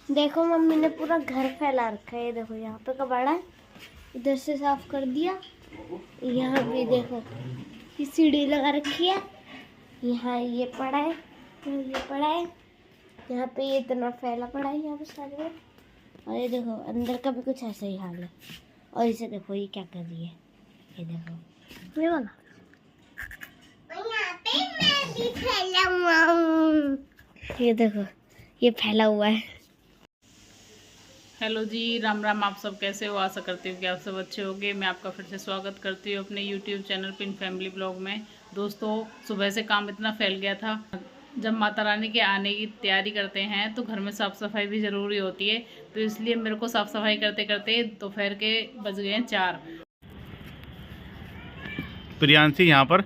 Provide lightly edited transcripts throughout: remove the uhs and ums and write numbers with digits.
देखो मम्मी ने पूरा घर फैला रखा है। देखो यहाँ पे कबाड़ा है, इधर से साफ कर दिया। यहाँ भी देखो ये सीढ़ी लगा रखी है। यहाँ ये पड़ा है, ये पड़ा है। यहाँ पे ये इतना फैला पड़ा है यहाँ पे सारे में। और ये देखो अंदर का भी कुछ ऐसा ही हाल है। और इसे देखो ये क्या कर रही है, ये देखो ये वाला। यहाँ पे मैं भी फैला हुआ हूँ, ये देखो ये फैला हुआ है। हेलो जी, राम राम। आप सब कैसे हो? आशा करती हूँ कि आप सब अच्छे होंगे। मैं आपका फिर से स्वागत करती हूँ अपने YouTube channel pin family blog में। दोस्तों, सुबह से काम इतना फैल गया था। जब माता रानी के आने की तैयारी करते हैं तो घर में साफ़ सफाई भी ज़रूरी होती है, तो इसलिए मेरे को साफ़ सफाई करते करते दोपहर के बज गए हैं 4। प्रियांशी यहाँ पर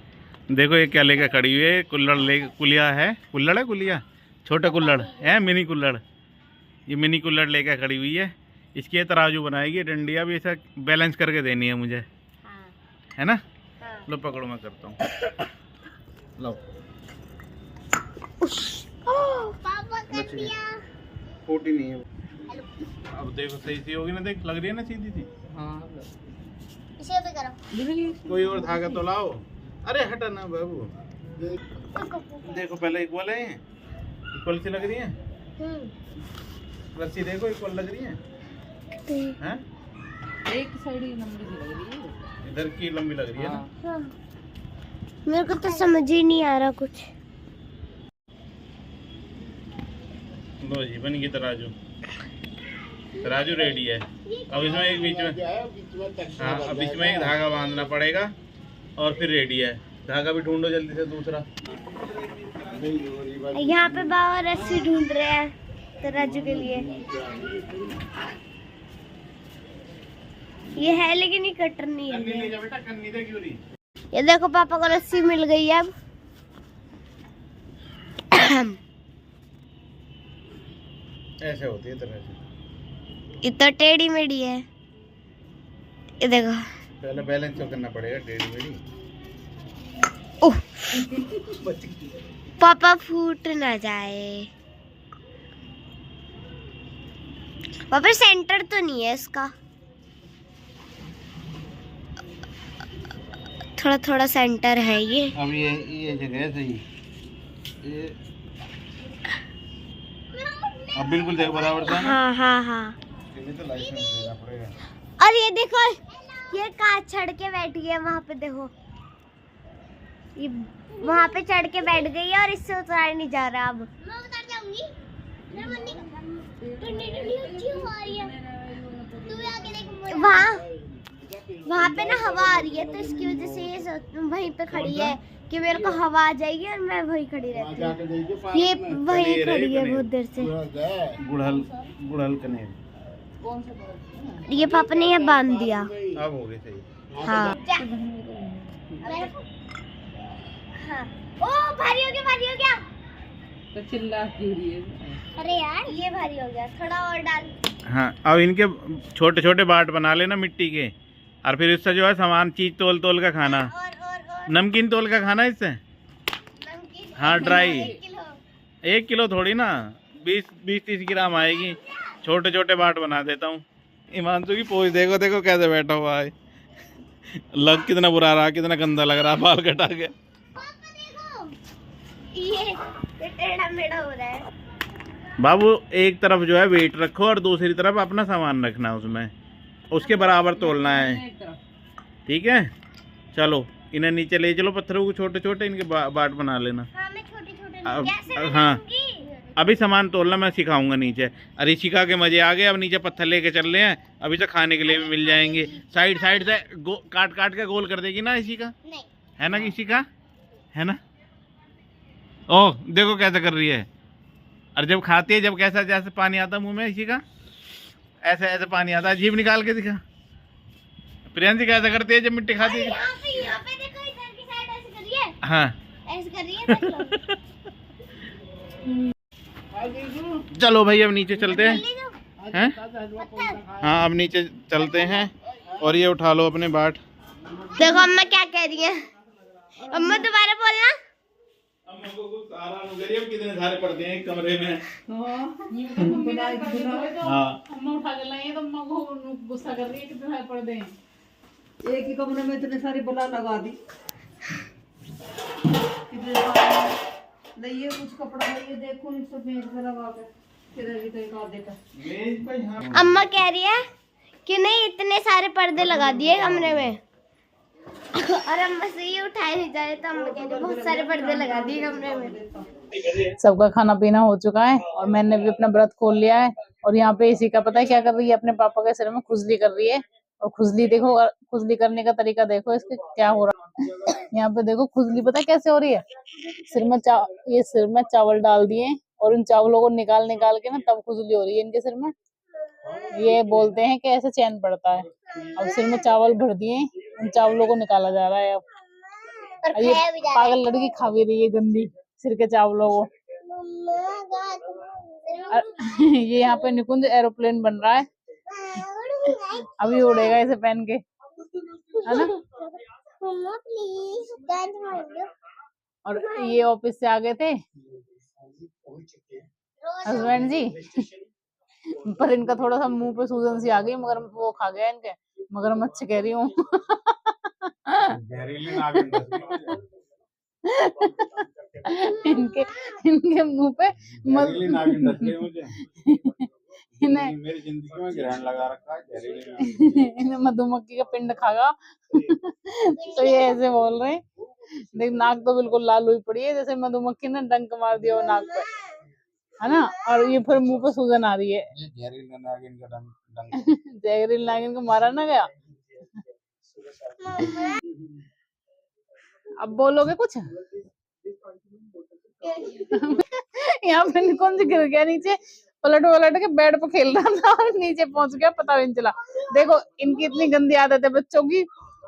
देखो ये क्या लेकर खड़ी हुई है। कुल्लड़ ले, कुलिया है, कुल्लड़ है, कुलिया छोटा कुल्लड़ है, मिनी कुल्लड़। ये मिनी कुल्लड़ लेकर खड़ी हुई है। इसकी ये तराजू बनाएगी, डंडिया भी ऐसा बैलेंस करके देनी है मुझे। हाँ। है ना? हाँ। लो पकड़ो, मैं करता हूँ। लो पापा कर दिया। खोटी नहीं है। अब देखो सही सी होगी ना, देख लग रही है ना सीधी सी। हाँ, इसे भी करो। कोई और धागा तो लाओ। अरे हटा ना बाबू। देखो पहले इक्वल है, इक्वल सी लग रही है। रस्सी देखो इक्वल लग रही है। हैं? एक साइड ही लंबी सी लग रही है, इधर की लंबी लग रही है ना। हाँ। मेरे को तो समझ ही नहीं आ रहा कुछ। लो जी बन गई तराजू। तराजू रेडी है। अब इसमें एक बीच में, हाँ अब बीच में एक धागा बांधना पड़ेगा और फिर रेडी है। धागा भी ढूंढो जल्दी से दूसरा। यहाँ पे बाबा रस्सी ढूंढ रहे हैं तराजू के लिए। ये है लेकिन ये कटर नहीं है। कन्नी ले जा बेटा, कन्नी दे क्यों रही? ये देखो पापा को रस्सी मिल गई है अब। ऐसे होती है तराजू। ये तो टेढ़ी मेढ़ी है, ये देखो। पहले बैलेंस तो करना पड़ेगा, टेढ़ी मेढ़ी। ओह पापा फूट ना जाए। पापा सेंटर तो नहीं है इसका, थोड़ा थोड़ा सेंटर है ये। अब ये जगह है सही। ये अब बिल्कुल देखो बराबर से। हाँ हाँ हाँ। ये तो लाइसेंस देना पड़ेगा। और ये देखो ये कांच चढ़ के बैठ गई है वहाँ पे। देखो ये वहाँ पे चढ़ के बैठ गई है और इससे उतार नहीं जा रहा। अब मैं उतर जाऊंगी। वहाँ पे ना हवा आ रही है, तो इसकी वजह से ये वहीं पे खड़ी है कि मेरे को हवा आ जाएगी और मैं वहीं खड़ी रहती हूँ। ये वहीं खड़ी है बहुत देर से। गुड़हल कनेर। ये पापा ने यहाँ बांध दिया। अब हो गई सही। हाँ हाँ। ओ भारी हो गया, भारी हो गया। तो चिल्ला क्यों रही है? अरे यार ये भारी हो गया, थोड़ा और डाल। हाँ अब इनके छोटे छोटे बाट बना लेना मिट्टी के, और फिर इससे जो है सामान चीज तोल तोल का खाना। और नमकीन तोल का खाना इससे। नमकीन। हाँ ड्राई। 1 किलो थोड़ी ना, 20-30 ग्राम आएगी। छोटे छोटे बाट बना देता हूँ। हिमांशु की पोज देखो, देखो कैसे बैठा हुआ है। लग कितना बुरा रहा, कितना गंदा लग रहा बाल कटा के। ये टेढ़ा मेढ़ा हो रहा है। बाबू एक तरफ जो है वेट रखो और दूसरी तरफ अपना सामान रखना, उसमें उसके बराबर तोलना है। ठीक है, चलो इन्हें नीचे ले चलो। पत्थरों को छोटे छोटे इनके बाट बना लेना। हाँ मैं छोटे छोटे हाँ अभी सामान तोलना मैं सिखाऊंगा नीचे। अरे ऋषिका के मजे आ गए। अब नीचे पत्थर लेके चल रहे हैं, अभी तो खाने के लिए भी मिल जाएंगे। साइड साइड से काट काट के गोल कर देगी ना ऋषिका, है ना ऋषिका, है ना? ओह देखो कैसे कर रही है। और जब खाती है, जब कैसा जैसे पानी आता मुंह में ऋषिका, ऐसे ऐसे पानी आता है। जीभ निकाल के दिखा। प्रियांशी कैसे करती है जब मिट्टी खाती है? यहाँ पे देखो, इधर की साइड ऐसे कर रही है। हाँ ऐसे कर रही है, देख लो। चलो भाई अब नीचे चलते हैं। हैं? पत्थर। हाँ अब नीचे चलते हैं। और ये उठा लो अपने बाट। देखो अम्मा क्या कह रही है। अम्मा दोबारा बोलना। अम्मा को कुछ आराम हो गया, कितने सारे पर्दे हैं एक कमरे में। हाँ अम्मा उठा के लाई है तो अम्मा को गुस्सा कर रही है कितने सारे पर्दे हैं। एक ही कमरे में इतने सारी बला लगा दी। कितने सारे लइए कुछ कपड़ा लइए, देखो इसको मेज पे लगा के किधर किधर का देता। मेज पे यहाँ अम्मा कह रही है कि नहीं इतने सारे पर्दे लगा दिए कमरे में और अम्मा से ये उठाए नहीं जा रहे, तो अम्मा कह रही बहुत सारे पर्दे लगा दिए कमरे में। सबका खाना पीना हो चुका है और मैंने भी अपना व्रत खोल लिया है। और यहाँ पे इसी का पता है क्या कर रही है, अपने पापा के सिर में खुजली कर रही है। और खुजली देखो, खुजली करने का तरीका देखो इसके क्या हो रहा है। यहाँ पे देखो खुजली पता है कैसे हो रही है, ये सिर में चावल डाल दिए और इन चावलों को निकाल निकाल के ना तब खुजली हो रही है इनके सिर में। ये बोलते हैं कि ऐसे चैन पड़ता है। अब सिर में चावल भर दिए, उन चावलों को निकाला जा रहा है। अब ये पागल लड़की खा भी रही है गंदी सिर के चावलों को। ये यहाँ पे निकुंज एरोप्लेन बन रहा है, अभी उड़ेगा इसे पहन के, है ना। और ये ऑफिस से आ गए थे हस्बैंड जी, पर इनका थोड़ा सा मुंह पे सूजन सी आ गई, मगर वो खा गया इनके मगरमच्छ कह रही हूँ। इनके मुंह पे मेरी जिंदगी में ग्रहण लगा रखा है। इन्हें मधुमक्खी का पिंड खागा। तो ये ऐसे बोल रहे हैं, देख नाक तो बिल्कुल लाल हुई पड़ी है जैसे मधुमक्खी ने डंक मार दिया हो नाक पे, है ना। और ये फिर मुंह पे सूजन आ रही है। जहरीला नागिन का डंक। जहरील नागिन को मारा ना गया। अब बोलोगे कुछ। यहाँ पे कौन सी गिर गया नीचे, पलट के बेड पे खेल रहा था और नीचे पहुंच गया, पता भी नहीं चला। देखो इनकी इतनी गंदी आदत है बच्चों की,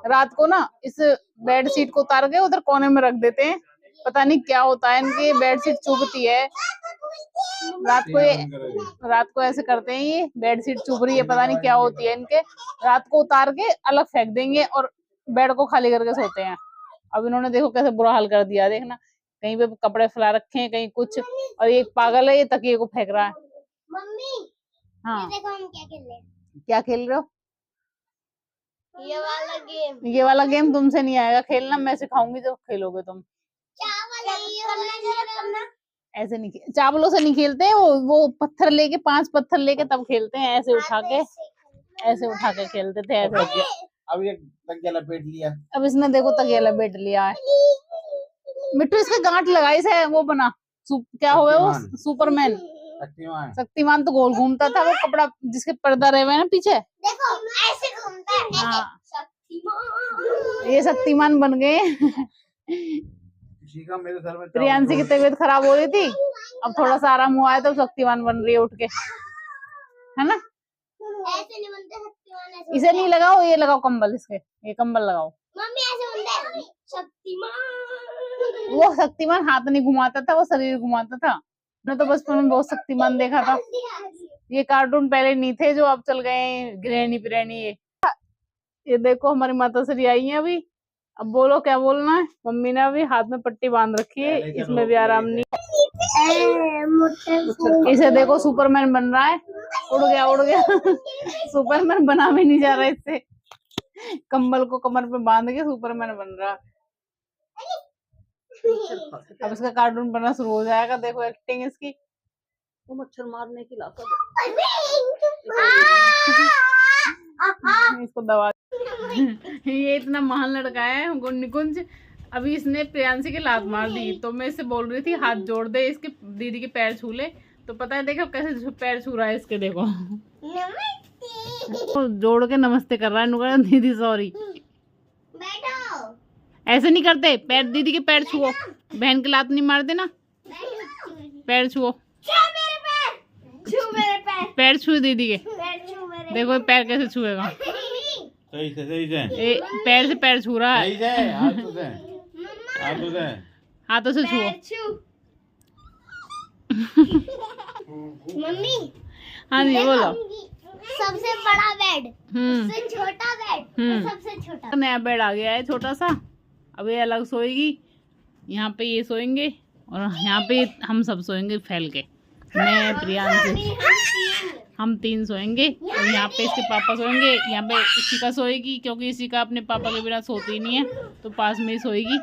रात को ना इस बेड शीट को उतार के उधर कोने में रख देते हैं। पता नहीं क्या होता है इनकी, बेड शीट चुभती है रात को ऐसे करते हैं। ये बेड शीट चुभ रही है, पता नहीं क्या होती है इनके, रात को उतार के अलग फेंक देंगे और बेड को खाली करके सोते हैं। अब इन्होंने देखो कैसे बुरा हाल कर दिया, देखना कहीं पे कपड़े फैला रखे हैं, कहीं कुछ। और ये पागल है, ये तकिए को फेंक रहा है। मम्मी हाँ ये देखो हम क्या खेल रहे हैं। क्या खेल रहे हो? ये वाला गेम तुमसे नहीं आएगा खेलना, मैं सिखाऊंगी तो खेलोगे तुम। ऐसे नहीं, चावलों से नहीं खेलते हैं, वो पत्थर लेके 5 पत्थर लेके तब खेलते हैं, ऐसे उठा के खेलते थे ऐसे। अब ये तकिया लपेट लिया, अब इसने देखो तकिया लपेट लिया है। मिट्टू इसके गांठ लगाई से वो बना, क्या हुआ वो सुपरमैन, शक्तिमान तो गोल घूमता था, वो कपड़ा जिसके पर्दा रहे हुए है ना पीछे, देखो ऐसे घूमता है। हाँ शक्तिमान, ये शक्तिमान बन गए। मेरे सर में प्रियांशी की तबीयत खराब हो रही थी, अब थोड़ा सा आराम हुआ है तो शक्तिमान बन रही है उठ के, है ना। ऐसे नहीं बनते शक्तिमान, ऐसे इसे नहीं लगाओ, ये लगाओ कंबल, इसके ये कंबल लगाओ। मम्मी ऐसे बनते शक्तिमान। वो शक्तिमान हाथ नहीं घुमाता था, वो शरीर घुमाता था। मैंने तो बचपन में बहुत शक्तिमान देखा था। ये कार्टून पहले नहीं थे जो अब चल गए ग्रहणी प्रेणी। ये देखो हमारी माता श्री आई है अभी, अब बोलो क्या बोलना है। मम्मी ने अभी हाथ में पट्टी बांध रखी है, इसमें भी आराम नहीं। इसे देखो सुपरमैन बन रहा है, उड़ गया। सुपरमैन बना भी नहीं जा रहा इससे, कंबल को कमर पे बांध के सुपरमैन बन रहा। अब इसका कार्टून बनना शुरू हो जाएगा, देखो एक्टिंग इसकी। वो मच्छर मारने की लाता इसको दवा। ये इतना महान लड़का है निकुंज, अभी इसने प्रियांशी की लात मार दी, तो मैं इससे बोल रही थी हाथ जोड़ दे, इसके दीदी के पैर छू ले, तो पता है देखो कैसे पैर छू रहा है इसके, देखो जोड़ के नमस्ते कर रहा है, नुकरा दीदी सॉरी। बैठो, ऐसे नहीं करते, पैर दीदी के पैर छुओ, बहन के लात नहीं मार देना, पैर छुओ, पैर छू दीदी के, देखो पैर कैसे छुएगा, सही से पैर से पैर छू रहा है, हाथों से छुओ। मम्मी हाँ जी बोलो। सबसे बड़ा बेड, सबसे छोटा बेड, सबसे छोटा नया बेड आ गया है छोटा सा, अब ये अलग सोएगी, यहाँ पे ये सोएंगे और यहाँ पे हम सब सोएंगे फैल के, मैं प्रियांश हम 3 सोएंगे। और यहाँ पे इसके पापा सोएंगे, यहाँ पे इशिका सोएगी क्योंकि इशिका अपने पापा के बिना सोती नहीं है, तो पास में ही सोएगी।